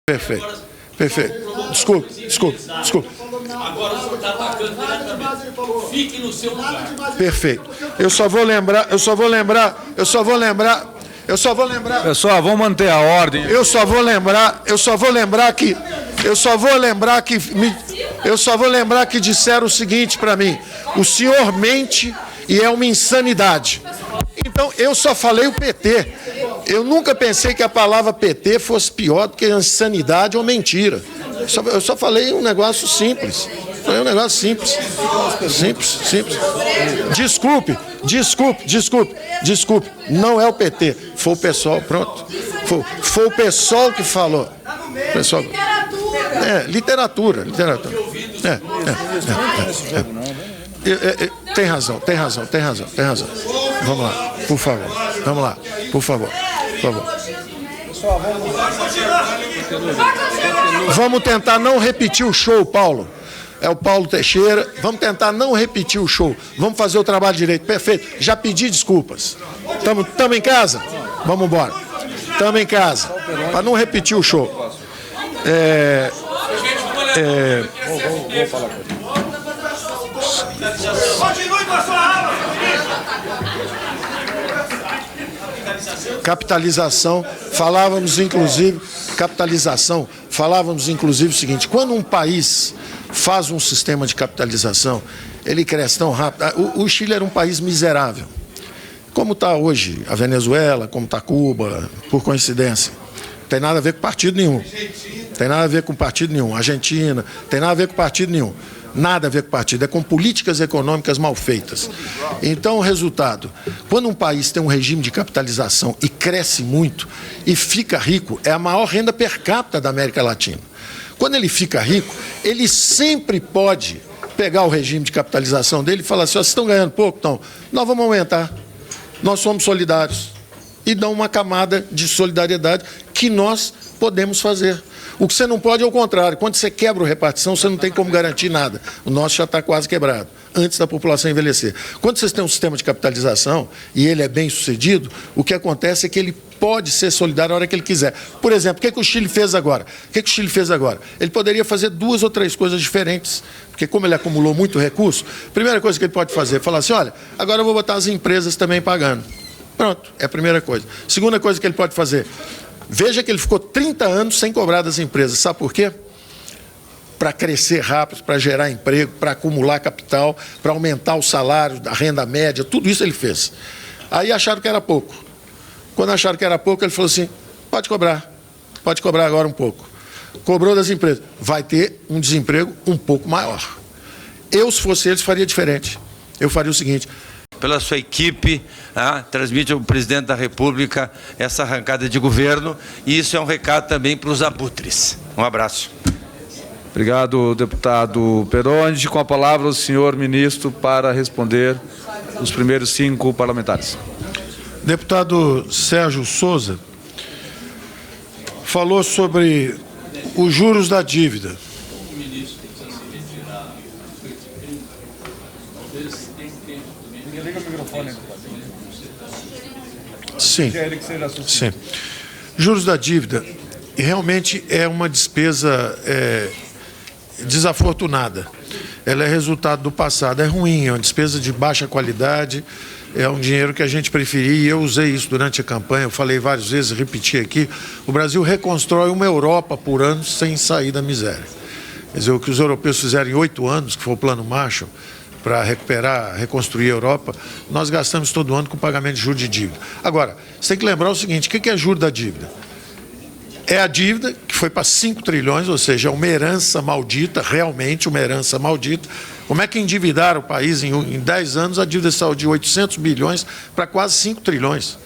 Perfeito. Perfeito. Desculpe. Agora o senhor está atacando diretamente. Fique no seu lugar. Perfeito. Eu só vou lembrar. Pessoal, vamos manter a ordem. Eu só vou lembrar que disseram o seguinte para mim: o senhor mente e é uma insanidade. Então, eu só falei o PT. Eu nunca pensei que a palavra PT fosse pior do que insanidade ou mentira. Eu só falei um negócio simples. Falei um negócio simples. Simples. Desculpe. Não é o PT. Foi o pessoal, pronto. Foi o pessoal que falou. Pessoal. Literatura. Tem razão. Vamos lá, por favor. Vamos tentar não repetir o show, Paulo. É o Paulo Teixeira. Vamos tentar não repetir o show. Vamos fazer o trabalho direito. Perfeito. Já pedi desculpas. Estamos em casa? Vamos embora. Estamos em casa. Para não repetir o show. Vou falar com ele. Continue com a sua aula. Capitalização, falávamos inclusive o seguinte: quando um país faz um sistema de capitalização, ele cresce tão rápido. O Chile era um país miserável, como está hoje a Venezuela, como está Cuba, por coincidência. Não tem nada a ver com partido nenhum. Argentina, tem nada a ver com partido nenhum. Nada a ver com partido, é com políticas econômicas mal feitas. Então, o resultado: quando um país tem um regime de capitalização e cresce muito e fica rico, é a maior renda per capita da América Latina. Quando ele fica rico, ele sempre pode pegar o regime de capitalização dele e falar assim: vocês estão ganhando pouco? Então, nós vamos aumentar. Nós somos solidários. E dá uma camada de solidariedade que nós podemos fazer. O que você não pode é o contrário. Quando você quebra a repartição, você não tem como garantir nada. O nosso já está quase quebrado, antes da população envelhecer. Quando vocês têm um sistema de capitalização e ele é bem sucedido, o que acontece é que ele pode ser solidário a hora que ele quiser. Por exemplo, o que o Chile fez agora? Ele poderia fazer 2 ou 3 coisas diferentes, porque como ele acumulou muito recurso, a primeira coisa que ele pode fazer é falar assim: olha, agora eu vou botar as empresas também pagando. Pronto, é a primeira coisa. Segunda coisa que ele pode fazer: veja que ele ficou 30 anos sem cobrar das empresas. Sabe por quê? Para crescer rápido, para gerar emprego, para acumular capital, para aumentar o salário, a renda média, tudo isso ele fez. Aí acharam que era pouco. Quando acharam que era pouco, ele falou assim: pode cobrar agora um pouco. Cobrou das empresas. Vai ter um desemprego um pouco maior. Eu, se fosse eles, faria diferente. Eu faria o seguinte: pela sua equipe, transmite ao presidente da República essa arrancada de governo, e isso é um recado também para os abutres. Um abraço. Obrigado, deputado Peronde. Com a palavra o senhor ministro para responder os primeiros 5 parlamentares. Deputado Sérgio Souza falou sobre os juros da dívida. Sim. Juros da dívida realmente é uma despesa desafortunada. Ela é resultado do passado. É ruim, é uma despesa de baixa qualidade, é um dinheiro que a gente preferia, e eu usei isso durante a campanha, eu falei várias vezes, repeti aqui: o Brasil reconstrói uma Europa por ano sem sair da miséria. Quer dizer, o que os europeus fizeram em 8 anos, que foi o Plano Marshall, para reconstruir a Europa, nós gastamos todo ano com pagamento de juros de dívida. Agora, você tem que lembrar o seguinte: o que é juros da dívida? É a dívida que foi para 5 trilhões, ou seja, uma herança maldita, realmente uma herança maldita. Como é que endividaram o país em 10 anos? A dívida saiu de 800 bilhões para quase 5 trilhões.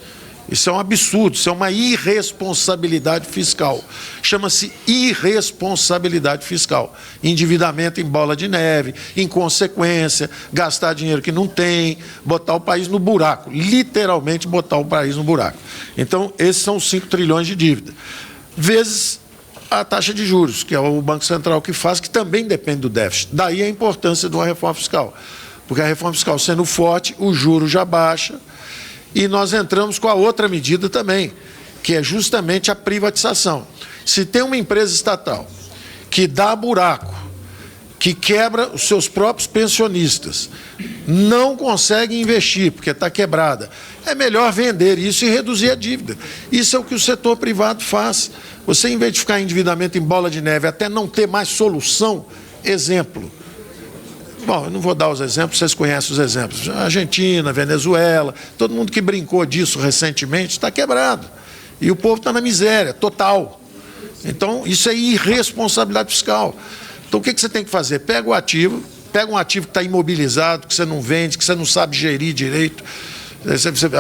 Isso é um absurdo, isso é uma irresponsabilidade fiscal. Chama-se irresponsabilidade fiscal. Endividamento em bola de neve, inconsequência, gastar dinheiro que não tem, botar o país no buraco, literalmente botar o país no buraco. Então, esses são os 5 trilhões de dívida. Vezes a taxa de juros, que é o Banco Central que faz, que também depende do déficit. Daí a importância de uma reforma fiscal. Porque a reforma fiscal sendo forte, o juro já baixa. E nós entramos com a outra medida também, que é justamente a privatização. Se tem uma empresa estatal que dá buraco, que quebra os seus próprios pensionistas, não consegue investir porque está quebrada, é melhor vender isso e reduzir a dívida. Isso é o que o setor privado faz. Você, em vez de ficar em endividamento em bola de neve até não ter mais solução, exemplo. Bom, eu não vou dar os exemplos, vocês conhecem os exemplos. Argentina, Venezuela, todo mundo que brincou disso recentemente está quebrado. E o povo está na miséria total. Então, isso é irresponsabilidade fiscal. Então, o que você tem que fazer? Pega o ativo, pega um ativo que está imobilizado, que você não vende, que você não sabe gerir direito.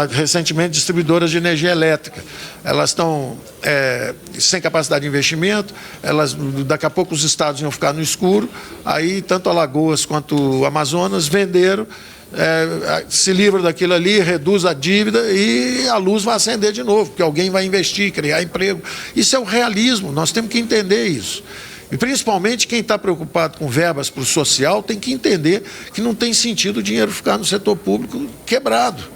Recentemente, distribuidoras de energia elétrica, elas estão sem capacidade de investimento, daqui a pouco os estados iam ficar no escuro, aí tanto Alagoas quanto o Amazonas venderam, se livra daquilo ali, reduz a dívida e a luz vai acender de novo, porque alguém vai investir, criar emprego. Isso é o realismo, nós temos que entender isso. E principalmente quem está preocupado com verbas para o social tem que entender que não tem sentido o dinheiro ficar no setor público quebrado.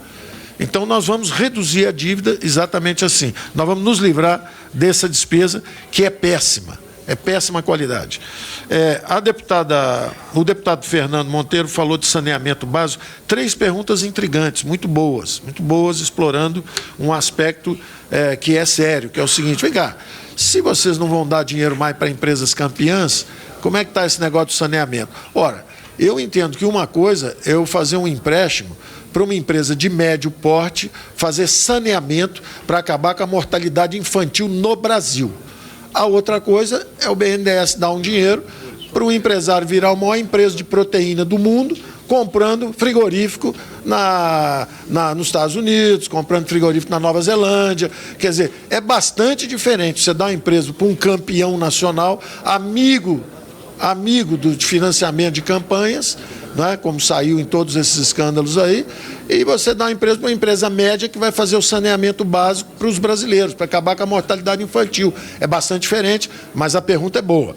Então, nós vamos reduzir a dívida exatamente assim. Nós vamos nos livrar dessa despesa que é péssima qualidade. O deputado Fernando Monteiro falou de saneamento básico. 3 perguntas intrigantes, muito boas, explorando um aspecto que é sério, que é o seguinte: vem cá, se vocês não vão dar dinheiro mais para empresas campeãs, como é que está esse negócio de saneamento? Ora, eu entendo que uma coisa é eu fazer um empréstimo para uma empresa de médio porte fazer saneamento para acabar com a mortalidade infantil no Brasil. A outra coisa é o BNDES dar um dinheiro para um empresário virar a maior empresa de proteína do mundo, comprando frigorífico nos Estados Unidos, comprando frigorífico na Nova Zelândia. Quer dizer, é bastante diferente você dar uma empresa para um campeão nacional, amigo de financiamento de campanhas, né, como saiu em todos esses escândalos aí, e você dá uma empresa para uma empresa média que vai fazer o saneamento básico para os brasileiros, para acabar com a mortalidade infantil. É bastante diferente, mas a pergunta é boa.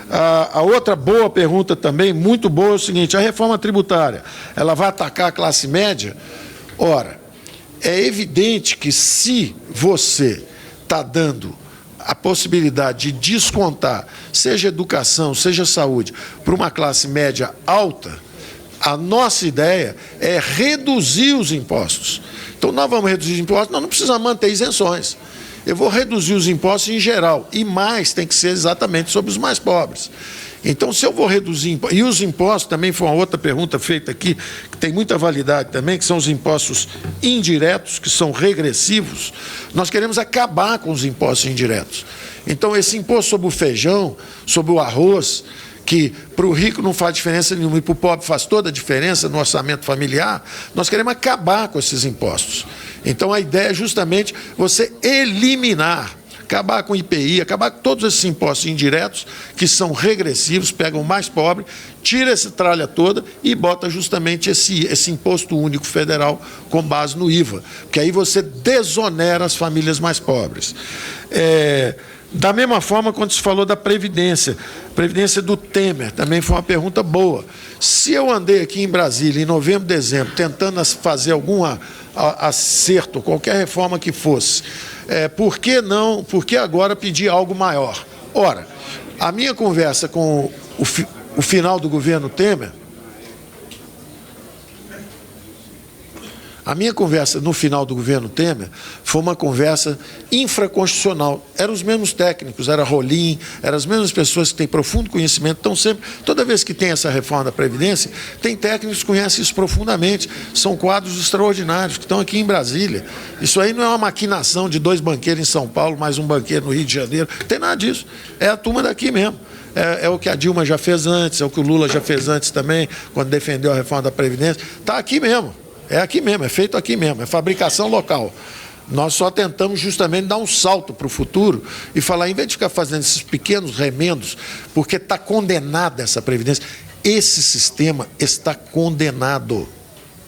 A outra boa pergunta também, muito boa, é o seguinte: a reforma tributária, ela vai atacar a classe média? Ora, é evidente que se você está dando a possibilidade de descontar, seja educação, seja saúde, para uma classe média alta, a nossa ideia é reduzir os impostos. Então, nós vamos reduzir os impostos, nós não precisamos manter isenções. Eu vou reduzir os impostos em geral, e mais tem que ser exatamente sobre os mais pobres. Então, se eu vou reduzir... E os impostos, também foi uma outra pergunta feita aqui, que tem muita validade também, que são os impostos indiretos, que são regressivos. Nós queremos acabar com os impostos indiretos. Então, esse imposto sobre o feijão, sobre o arroz, que para o rico não faz diferença nenhuma e para o pobre faz toda a diferença no orçamento familiar, nós queremos acabar com esses impostos. Então, a ideia é justamente você eliminar, acabar com o IPI, acabar com todos esses impostos indiretos, que são regressivos, pegam o mais pobre, tira essa tralha toda e bota justamente esse imposto único federal com base no IVA, porque aí você desonera as famílias mais pobres. Da mesma forma, quando se falou da Previdência do Temer, também foi uma pergunta boa. Se eu andei aqui em Brasília, em novembro, dezembro, tentando fazer algum acerto, qualquer reforma que fosse, por que agora pedir algo maior? Ora, a minha conversa com o final do governo Temer, a minha conversa no final do governo Temer foi uma conversa infraconstitucional. Eram os mesmos técnicos, era Rolim, eram as mesmas pessoas que têm profundo conhecimento. Então, sempre, toda vez que tem essa reforma da Previdência, tem técnicos que conhecem isso profundamente. São quadros extraordinários que estão aqui em Brasília. Isso aí não é uma maquinação de 2 banqueiros em São Paulo, mais um banqueiro no Rio de Janeiro. Não tem nada disso. É a turma daqui mesmo. É o que a Dilma já fez antes, é o que o Lula já fez antes também, quando defendeu a reforma da Previdência. Está aqui mesmo. É aqui mesmo, é feito aqui mesmo, é fabricação local. Nós só tentamos justamente dar um salto para o futuro e falar, em vez de ficar fazendo esses pequenos remendos, porque está condenada essa Previdência, esse sistema está condenado.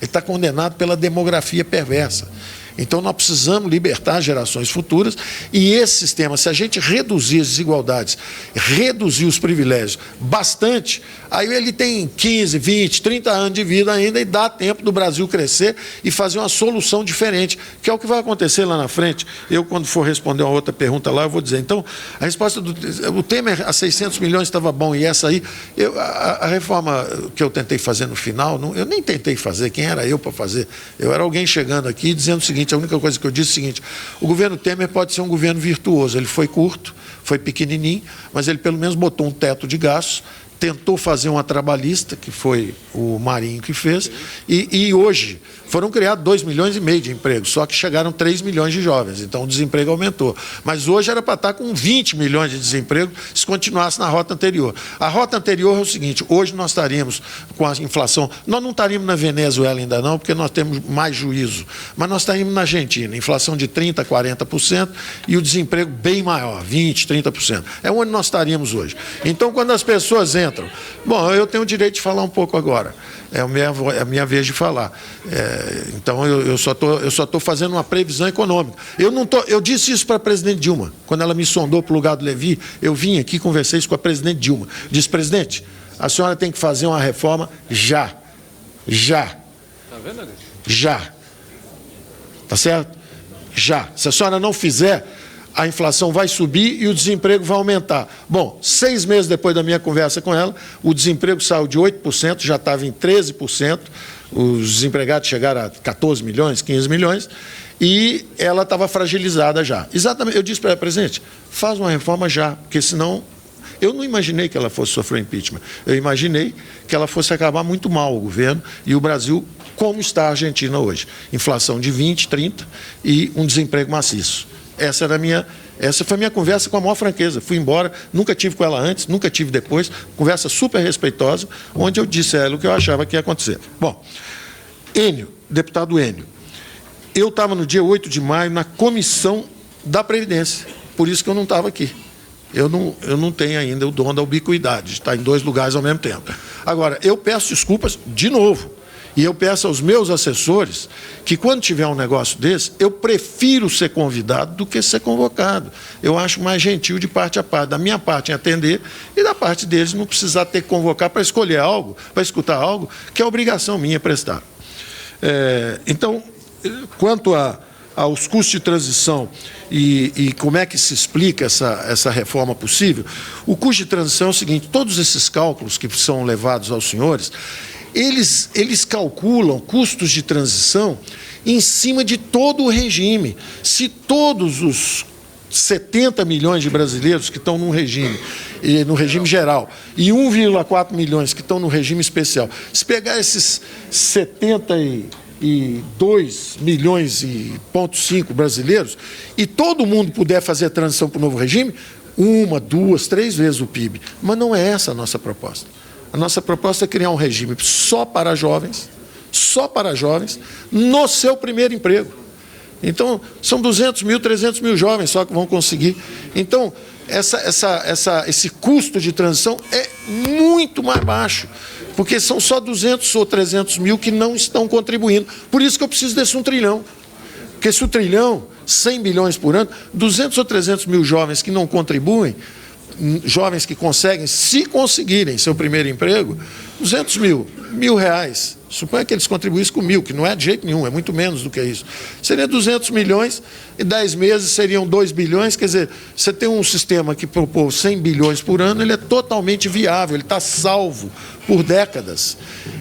Ele está condenado pela demografia perversa. Então, nós precisamos libertar gerações futuras e esse sistema, se a gente reduzir as desigualdades, reduzir os privilégios bastante, aí ele tem 15, 20, 30 anos de vida ainda e dá tempo do Brasil crescer e fazer uma solução diferente, que é o que vai acontecer lá na frente. Eu, quando for responder uma outra pergunta lá, eu vou dizer. Então, a resposta o Temer a 600 milhões estava bom e essa aí, a reforma que eu tentei fazer no final, eu nem tentei fazer, quem era eu para fazer? Eu era alguém chegando aqui dizendo o seguinte, a única coisa que eu disse é o seguinte, o governo Temer pode ser um governo virtuoso, ele foi curto, foi pequenininho, mas ele pelo menos botou um teto de gastos, tentou fazer uma trabalhista, que foi o Marinho que fez, e hoje foram criados 2,5 milhões de empregos, só que chegaram 3 milhões de jovens, então o desemprego aumentou. Mas hoje era para estar com 20 milhões de desemprego se continuasse na rota anterior. A rota anterior é o seguinte, hoje nós estaríamos com a inflação, nós não estaríamos na Venezuela ainda não, porque nós temos mais juízo, mas nós estaríamos na Argentina, inflação de 30%, 40% e o desemprego bem maior, 20%, 30%. É onde nós estaríamos hoje. Então, quando as pessoas entram, bom, eu tenho o direito de falar um pouco agora, é a minha vez de falar. Então, eu só estou fazendo uma previsão econômica. Eu disse isso para a presidente Dilma, quando ela me sondou para o lugar do Levi, eu vim aqui e conversei isso com a presidente Dilma. Disse, presidente, a senhora tem que fazer uma reforma já. Já. Está vendo, Alex? Já. Tá certo? Já. Se a senhora não fizer, a inflação vai subir e o desemprego vai aumentar. Bom, 6 meses depois da minha conversa com ela, o desemprego saiu de 8%, já estava em 13%, os desempregados chegaram a 14 milhões, 15 milhões, e ela estava fragilizada já. Exatamente, eu disse para ela, presidente, faz uma reforma já, porque senão... Eu não imaginei que ela fosse sofrer impeachment, eu imaginei que ela fosse acabar muito mal o governo e o Brasil, como está a Argentina hoje. Inflação de 20, 30 e um desemprego maciço. Essa foi a minha conversa com a maior franqueza. Fui embora, nunca tive com ela antes, nunca tive depois. Conversa super respeitosa, onde eu disse a ela o que eu achava que ia acontecer. Bom, Enio, deputado Enio, eu estava no dia 8 de maio na comissão da Previdência, por isso que eu não estava aqui. Eu não tenho ainda o dom da ubiquidade, de estar em 2 lugares ao mesmo tempo. Agora, eu peço desculpas de novo. E eu peço aos meus assessores que, quando tiver um negócio desse, eu prefiro ser convidado do que ser convocado. Eu acho mais gentil de parte a parte. Da minha parte em atender e da parte deles não precisar ter que convocar para escolher algo, para escutar algo, que é obrigação minha prestar. Então, quanto aos custos de transição e como é que se explica essa reforma possível, o custo de transição é o seguinte, todos esses cálculos que são levados aos senhores, eles calculam custos de transição em cima de todo o regime. Se todos os 70 milhões de brasileiros que estão no regime geral, e 1,4 milhões que estão no regime especial, se pegar esses 72 milhões e 0,5 brasileiros, e todo mundo puder fazer a transição para o novo regime, 1, 2, 3 vezes o PIB. Mas não é essa a nossa proposta. A nossa proposta é criar um regime só para jovens, no seu primeiro emprego. Então, são 200 mil, 300 mil jovens só que vão conseguir. Então, esse custo de transição é muito mais baixo, porque são só 200 ou 300 mil que não estão contribuindo. Por isso que eu preciso desse 1 trilhão. Porque se o trilhão, 100 bilhões por ano, 200 ou 300 mil jovens que não contribuem, jovens que conseguem, se conseguirem seu primeiro emprego, 200 mil, R$1.000. Suponha que eles contribuíssem com 1.000, que não é de jeito nenhum, é muito menos do que isso. Seria 200 milhões e 10 meses seriam 2 bilhões. Quer dizer, você tem um sistema que propôs 100 bilhões por ano, ele é totalmente viável, ele está salvo por décadas.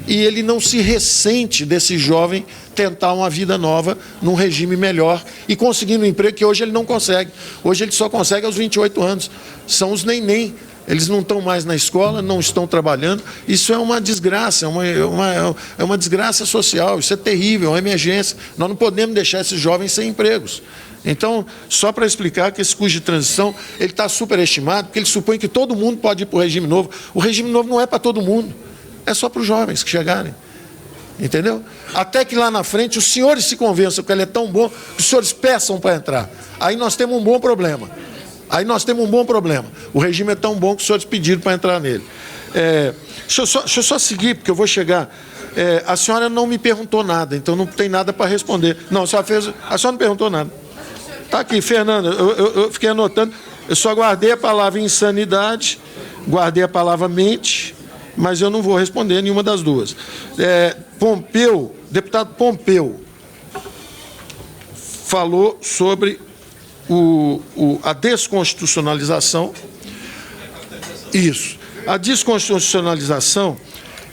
E ele não se ressente desse jovem tentar uma vida nova num regime melhor e conseguindo um emprego que hoje ele não consegue. Hoje ele só consegue aos 28 anos. São os neném. Eles não estão mais na escola, não estão trabalhando. Isso é uma desgraça, é uma desgraça social, isso é terrível, é uma emergência. Nós não podemos deixar esses jovens sem empregos. Então, só para explicar que esse custo de transição ele está superestimado, porque ele supõe que todo mundo pode ir para o regime novo. O regime novo não é para todo mundo, é só para os jovens que chegarem. Entendeu? Até que lá na frente os senhores se convençam que ele é tão bom que os senhores peçam para entrar. Aí nós temos um bom problema. O regime é tão bom que os senhores pediram para entrar nele. Deixa eu só seguir, porque eu vou chegar A senhora não me perguntou nada, então não tem nada para responder. Não, a senhora não perguntou nada. Está aqui, Fernanda, eu fiquei anotando. Eu só guardei a palavra insanidade, guardei a palavra mente, mas eu não vou responder nenhuma das duas. Deputado Pompeu falou sobre a desconstitucionalização. Isso. A desconstitucionalização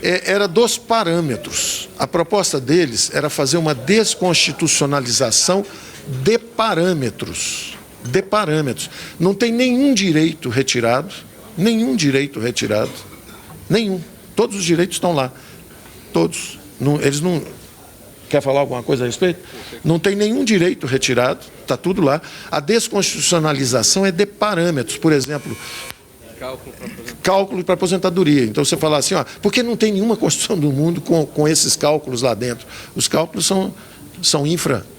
era dos parâmetros. A proposta deles era fazer uma desconstitucionalização de parâmetros. De parâmetros. Não tem nenhum direito retirado, nenhum. Todos os direitos estão lá. Todos. Eles não... Quer falar alguma coisa a respeito? Não tem nenhum direito retirado, está tudo lá. A desconstitucionalização é de parâmetros. Por exemplo, cálculo para aposentadoria. Então você fala assim, porque não tem nenhuma Constituição do mundo com esses cálculos lá dentro. Os cálculos são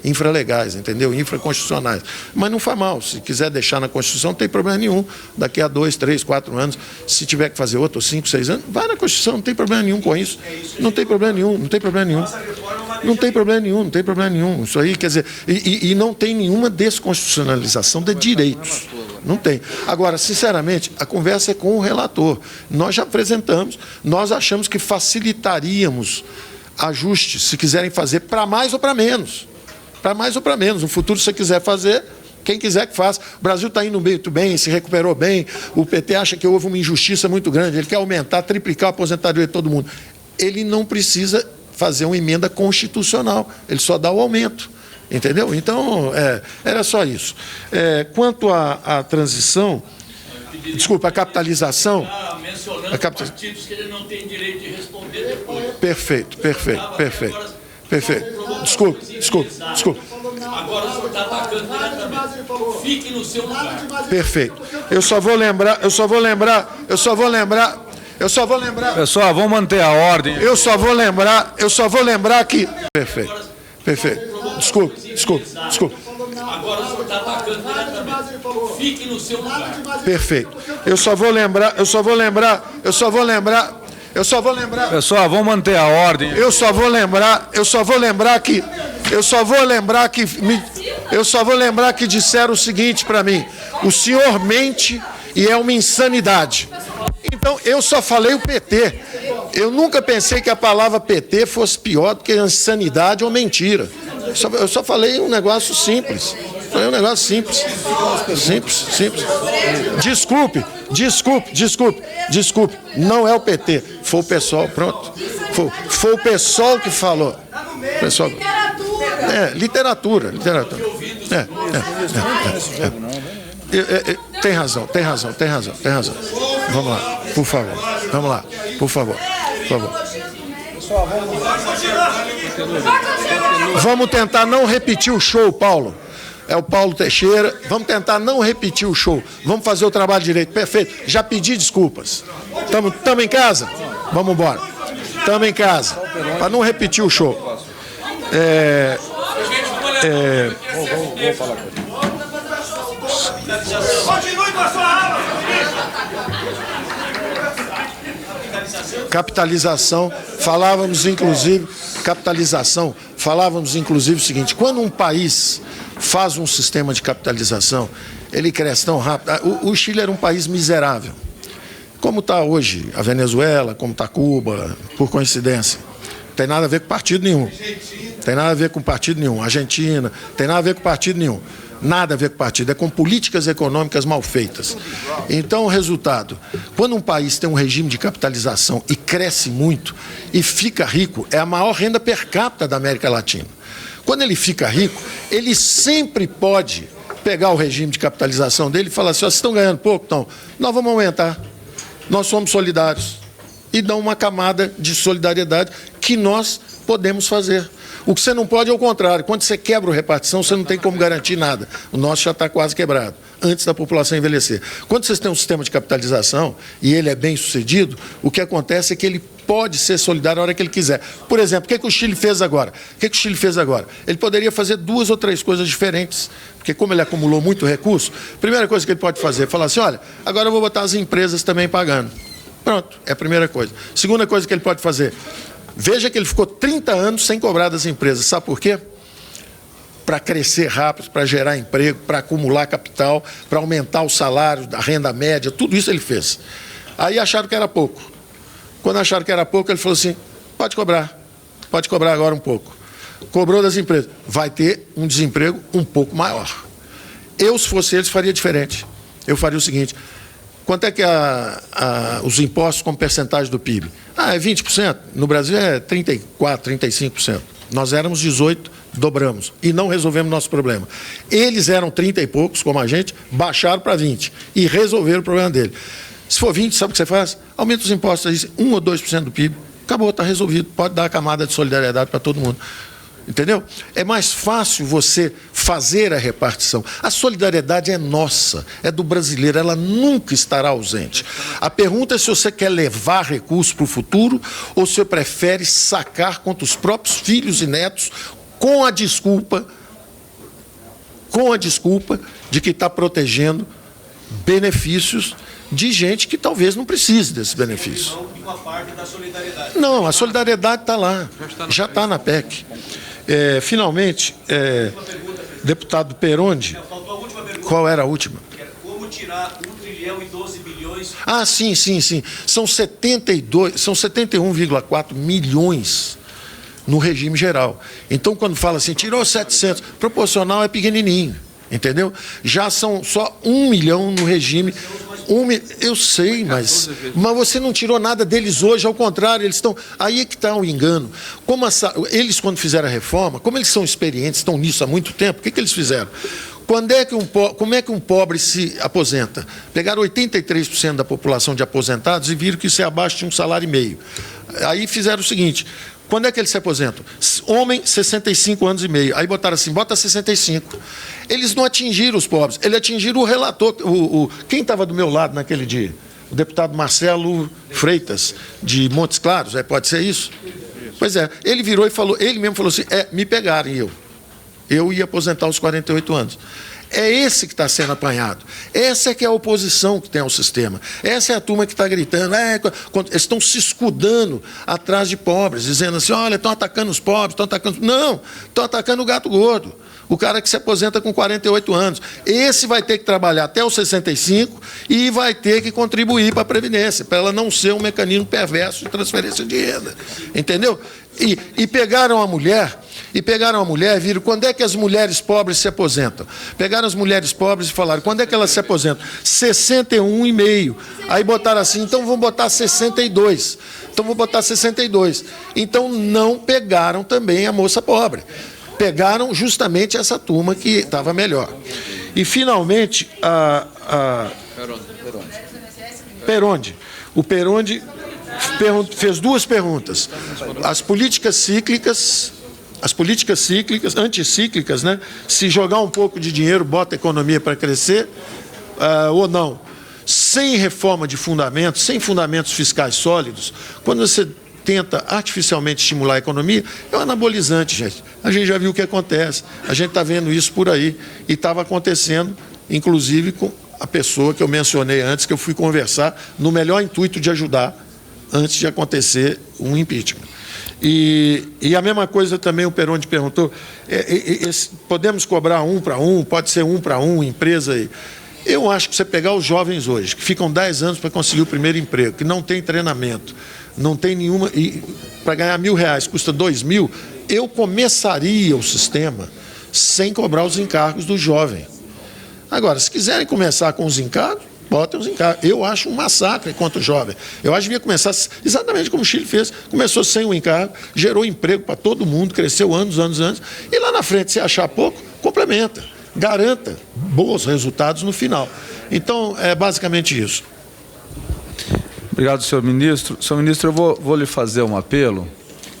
infralegais, entendeu? Infraconstitucionais. Mas não faz mal. Se quiser deixar na Constituição, não tem problema nenhum. Daqui a 2, 3, 4 anos, se tiver que fazer outro, 5, 6 anos, vai na Constituição, não tem problema nenhum com isso. Não tem problema nenhum. Isso aí, quer dizer, e não tem nenhuma desconstitucionalização de direitos. Não tem. Agora, sinceramente, a conversa é com o relator. Nós já apresentamos, nós achamos que facilitaríamos ajustes, se quiserem fazer, para mais ou para menos. Para mais ou para menos. No futuro, se você quiser fazer, quem quiser que faça. O Brasil está indo muito bem, se recuperou bem. O PT acha que houve uma injustiça muito grande. Ele quer aumentar, triplicar a aposentadoria de todo mundo. Ele não precisa fazer uma emenda constitucional. Ele só dá o aumento. Entendeu? Então, era só isso. Quanto à transição, desculpa, a capitalização... mencionando partidos que ele não tem direito de responder depois. Perfeito. Desculpe. Agora o senhor está atacando diretamente. Fique no seu lugar. Perfeito. Eu só vou lembrar... Pessoal, vamos manter a ordem. Eu só vou lembrar que... Perfeito. Desculpe. Agora o senhor está atacando diretamente. Fique no seu lugar. Perfeito. Eu só vou lembrar... Pessoal, vamos manter a ordem. Eu só vou lembrar que disseram o seguinte para mim: o senhor mente e é uma insanidade. Então, eu só falei o PT. Eu nunca pensei que a palavra PT fosse pior do que insanidade ou mentira. Eu só falei um negócio simples. Simples. Desculpe. Não é o PT. Foi o pessoal, pronto. Foi o pessoal que falou. Pessoal. Literatura. Tem razão. Vamos lá, por favor. Vamos tentar não repetir o show, Paulo. É o Paulo Teixeira. Vamos tentar não repetir o show. Vamos fazer o trabalho direito. Perfeito. Já pedi desculpas. Estamos em casa? Vamos embora. Estamos em casa. Para não repetir o show. Vou falar com ele. Continue com a sua aula. Capitalização, falávamos inclusive o seguinte: quando um país faz um sistema de capitalização, ele cresce tão rápido. O Chile era um país miserável, como está hoje a Venezuela, como está Cuba, por coincidência. Não tem nada a ver com partido nenhum. Argentina, tem nada a ver com partido nenhum. Nada a ver com partido, é com políticas econômicas mal feitas. Então, o resultado: quando um país tem um regime de capitalização e cresce muito e fica rico, é a maior renda per capita da América Latina. Quando ele fica rico, ele sempre pode pegar o regime de capitalização dele e falar assim: vocês estão ganhando pouco? Então, nós vamos aumentar. Nós somos solidários. E dá uma camada de solidariedade que nós podemos fazer. O que você não pode é o contrário. Quando você quebra a repartição, você não tem como garantir nada. O nosso já está quase quebrado, antes da população envelhecer. Quando vocês têm um sistema de capitalização e ele é bem sucedido, o que acontece é que ele pode ser solidário a hora que ele quiser. Por exemplo, o que o Chile fez agora? Ele poderia fazer 2 ou 3 coisas diferentes, porque como ele acumulou muito recurso, a primeira coisa que ele pode fazer é falar assim: olha, agora eu vou botar as empresas também pagando. Pronto, é a primeira coisa. Segunda coisa que ele pode fazer: Veja que ele ficou 30 anos sem cobrar das empresas. Sabe por quê? Para crescer rápido, para gerar emprego, para acumular capital, para aumentar o salário, a renda média, tudo isso ele fez. Aí acharam que era pouco. Quando acharam que era pouco, ele falou assim, pode cobrar agora um pouco. Cobrou das empresas. Vai ter um desemprego um pouco maior. Eu, se fosse eles, faria diferente. Eu faria o seguinte, quanto é que os impostos como percentagem do PIB? É 20%. No Brasil é 34%, 35%. Nós éramos 18%, dobramos. E não resolvemos nosso problema. Eles eram 30 e poucos, como a gente, baixaram para 20%. E resolveram o problema dele. Se for 20%, sabe o que você faz? Aumenta os impostos, 1 ou 2% do PIB. Acabou, está resolvido. Pode dar a camada de solidariedade para todo mundo. Entendeu? É mais fácil você fazer a repartição. A solidariedade é nossa, é do brasileiro, ela nunca estará ausente. A pergunta é se você quer levar recursos para o futuro ou se você prefere sacar contra os próprios filhos e netos com a desculpa de que está protegendo benefícios de gente que talvez não precise desses benefícios. Não, a solidariedade está lá, já está na PEC. Finalmente, deputado Perondi, qual era a última? Como tirar 1 trilhão e 12 bilhões? Sim. São 71,4 milhões no regime geral. Então, quando fala assim, tirou 700, proporcional é pequenininho, entendeu? Já são só 1 milhão no regime. Eu sei, mas você não tirou nada deles hoje, ao contrário, eles estão... Aí é que está o engano. Eles, quando fizeram a reforma, como eles são experientes, estão nisso há muito tempo, o que eles fizeram? Como é que um pobre se aposenta? Pegaram 83% da população de aposentados e viram que isso é abaixo de 1,5 salário. Aí fizeram o seguinte... Quando é que eles se aposentam? Homem, 65 anos e meio. Aí botaram assim, bota 65. Eles não atingiram os pobres, eles atingiram o relator. Quem estava do meu lado naquele dia? O deputado Marcelo Freitas, de Montes Claros, pode ser isso? Pois é, ele virou e falou, ele mesmo falou assim, me pegaram e eu ia aposentar aos 48 anos. É esse que está sendo apanhado. Essa é que é a oposição que tem ao sistema. Essa é a turma que está gritando. Eles estão se escudando atrás de pobres, dizendo assim, olha, estão atacando os pobres, estão atacando... Não, estão atacando o gato gordo. O cara que se aposenta com 48 anos. Esse vai ter que trabalhar até os 65 e vai ter que contribuir para a Previdência, para ela não ser um mecanismo perverso de transferência de renda. Entendeu? E pegaram a mulher... E viram quando é que as mulheres pobres se aposentam. Pegaram as mulheres pobres e falaram, quando é que elas se aposentam? 61,5. Aí botaram assim, então vamos botar 62. Então não pegaram também a moça pobre. Pegaram justamente essa turma que estava melhor. E, finalmente, Perondi. O Perondi fez 2 perguntas. As políticas cíclicas, anticíclicas, né? Se jogar um pouco de dinheiro, bota a economia para crescer, ou não. Sem reforma de fundamentos, sem fundamentos fiscais sólidos, quando você tenta artificialmente estimular a economia, é um anabolizante, gente. A gente já viu o que acontece, a gente está vendo isso por aí, e estava acontecendo, inclusive, com a pessoa que eu mencionei antes, que eu fui conversar, no melhor intuito de ajudar, antes de acontecer um impeachment. E a mesma coisa também o Perondi perguntou, podemos cobrar 1 para 1, pode ser 1 para 1, empresa aí. Eu acho que você pegar os jovens hoje, que ficam 10 anos para conseguir o primeiro emprego, que não tem treinamento, não tem nenhuma, e para ganhar R$1.000 custa 2.000, eu começaria o sistema sem cobrar os encargos do jovem. Agora, se quiserem começar com os encargos, botem os encargos. Eu acho um massacre contra o jovem. Eu acho que devia começar exatamente como o Chile fez. Começou sem o encargo, gerou emprego para todo mundo, cresceu anos. E lá na frente, se achar pouco, complementa. Garanta bons resultados no final. Então, é basicamente isso. Obrigado, senhor ministro. Senhor ministro, eu vou lhe fazer um apelo.